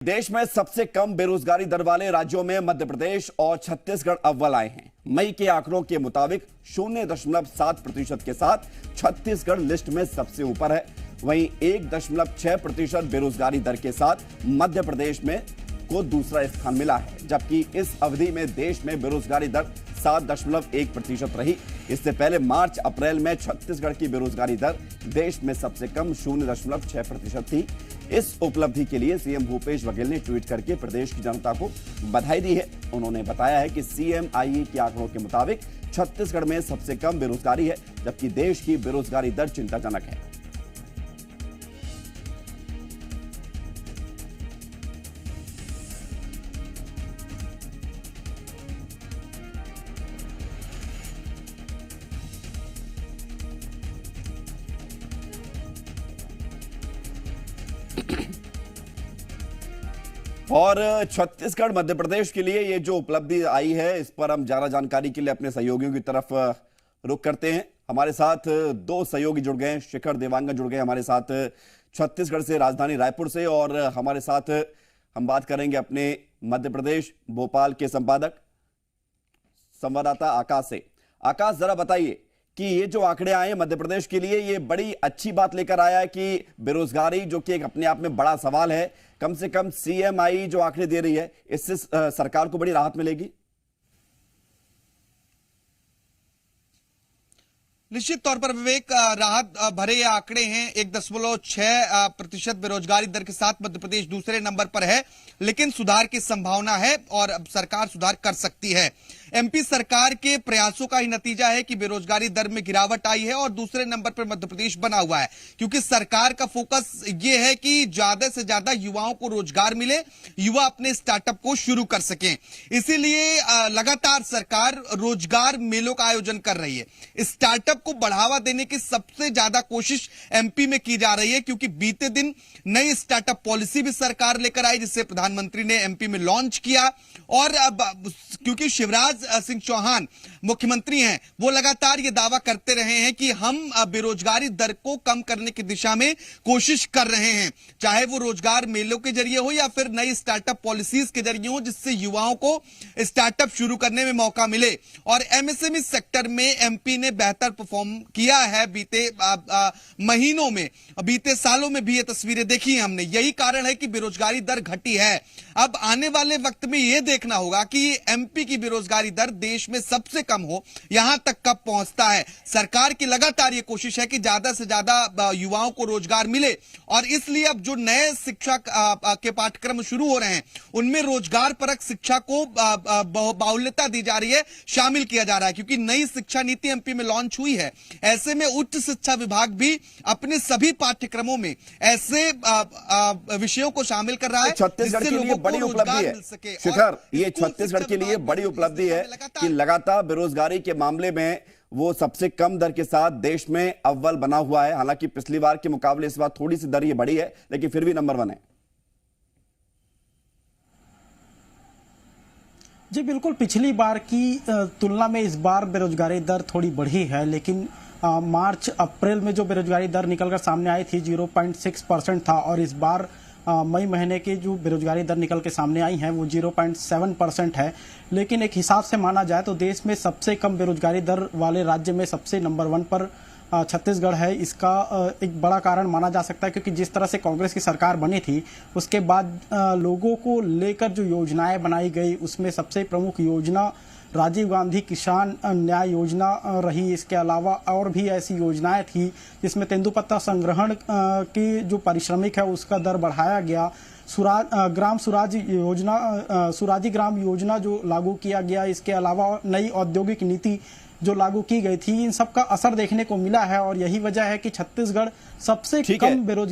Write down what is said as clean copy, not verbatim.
देश में सबसे कम बेरोजगारी दर वाले राज्यों में मध्य प्रदेश और छत्तीसगढ़ अव्वल आए हैं। मई के आंकड़ों के मुताबिक 0.7% के साथ छत्तीसगढ़ लिस्ट में सबसे ऊपर है। वहीं 1.6% बेरोजगारी दर के साथ मध्य प्रदेश में को दूसरा स्थान मिला है, जबकि इस अवधि में देश में बेरोजगारी दर 7.1% रही। इससे पहले मार्च अप्रैल में छत्तीसगढ़ की बेरोजगारी दर देश में सबसे कम 0.6% थी। इस उपलब्धि के लिए सीएम भूपेश बघेल ने ट्वीट करके प्रदेश की जनता को बधाई दी है। उन्होंने बताया है कि सीएमआईई के आंकड़ों के मुताबिक छत्तीसगढ़ में सबसे कम बेरोजगारी है, जबकि देश की बेरोजगारी दर चिंताजनक है। और छत्तीसगढ़ मध्य प्रदेश के लिए ये जो उपलब्धि आई है, इस पर हम ज्यादा जानकारी के लिए अपने सहयोगियों की तरफ रुख करते हैं। हमारे साथ दो सहयोगी जुड़ गए हैं। शिखर देवांगन जुड़ गए हमारे साथ छत्तीसगढ़ से, राजधानी रायपुर से, और हमारे साथ हम बात करेंगे अपने मध्य प्रदेश भोपाल के संवाददाता आकाश से। आकाश, जरा बताइए कि ये जो आंकड़े आए मध्य प्रदेश के लिए, ये बड़ी अच्छी बात लेकर आया है कि बेरोजगारी, जो कि एक अपने आप में बड़ा सवाल है, कम से कम सीएमआई जो आंकड़े दे रही है, इससे सरकार को बड़ी राहत मिलेगी। निश्चित तौर पर विवेक, राहत भरे ये आंकड़े हैं। 1.6% बेरोजगारी दर के साथ मध्य प्रदेश दूसरे नंबर पर है, लेकिन सुधार की संभावना है और अब सरकार सुधार कर सकती है। एमपी सरकार के प्रयासों का ही नतीजा है कि बेरोजगारी दर में गिरावट आई है और दूसरे नंबर पर मध्य प्रदेश बना हुआ है, क्योंकि सरकार का फोकस ये है कि ज्यादा से ज्यादा युवाओं को रोजगार मिले, युवा अपने स्टार्टअप को शुरू कर सकें। इसीलिए लगातार सरकार रोजगार मेलों का आयोजन कर रही है। स्टार्टअप को बढ़ावा देने की सबसे ज्यादा कोशिश एमपी में की जा रही है, क्योंकि बीते दिन नई स्टार्टअप पॉलिसी भी सरकार लेकर आई, जिसे प्रधानमंत्री ने एमपी में लॉन्च किया। और अब क्योंकि शिवराज सिंह चौहान मुख्यमंत्री हैं, वो लगातार ये दावा करते रहे हैं कि हम बेरोजगारी दर को कम करने की दिशा में कोशिश कर रहे हैं, चाहे वो रोजगार मेलों के जरिए हो या फिर नई स्टार्टअप पॉलिसीज के जरिए हो, जिससे युवाओं को स्टार्टअप शुरू करने में मौका मिले। और एमएसएमई सेक्टर में एमपी ने बेहतर परफॉर्म किया है बीते महीनों में, बीते सालों में भी ये तस्वीरें देखी हैं हमने। यही कारण है कि बेरोजगारी दर घटी है। अब आने वाले वक्त में यह देखना होगा कि एमपी की बेरोजगारी दर देश में सबसे कम हो, यहां तक कब पहुंचता है। सरकार की लगातार ये कोशिश है कि ज्यादा से ज्यादा युवाओं को रोजगार मिले, और इसलिए अब जो नए शिक्षा के पाठ्यक्रम शुरू हो रहे हैं, उनमें रोजगार परक शिक्षा को बाहुल्यता दी जा रही है, शामिल किया जा रहा है, क्योंकि नई शिक्षा नीति एमपी में लॉन्च हुई है। ऐसे में उच्च शिक्षा विभाग भी अपने सभी पाठ्यक्रमों में ऐसे विषयों को शामिल कर रहा है। छत्तीसगढ़ के लिए बड़ी उपलब्धि है शिखर, ये छत्तीसगढ़ के लिए बड़ी उपलब्धि है कि लगातार बेरोजगारी के मामले में वो सबसे कम दर के साथ देश में अव्वल बना हुआ है। हालांकि पिछली बार के मुकाबले इस बार थोड़ी सी दर ये बढ़ी है, लेकिन फिर भी नंबर 1 है। जी बिल्कुल, पिछली बार की तुलना में इस बार बेरोजगारी दर थोड़ी बढ़ी है, लेकिन मार्च अप्रैल में जो बेरोजगारी दर निकलकर सामने आई थी 0.6% था, और इस बार मई महीने की जो बेरोजगारी दर निकल के सामने आई है वो 0.7% है। लेकिन एक हिसाब से माना जाए तो देश में सबसे कम बेरोजगारी दर वाले राज्य में सबसे नंबर 1 पर छत्तीसगढ़ है। इसका एक बड़ा कारण माना जा सकता है, क्योंकि जिस तरह से कांग्रेस की सरकार बनी थी, उसके बाद लोगों को लेकर जो योजनाएं बनाई गई, उसमें सबसे प्रमुख योजना राजीव गांधी किसान न्याय योजना रही। इसके अलावा और भी ऐसी योजनाएं थी जिसमें तेंदुपत्ता संग्रहण की जो पारिश्रमिक है उसका दर बढ़ाया गया। सुराजी ग्राम योजना जो लागू किया गया, इसके अलावा नई औद्योगिक नीति जो लागू की गई थी, इन सब का असर देखने को मिला है, और यही वजह है कि छत्तीसगढ़ सबसे कम बेरोजगार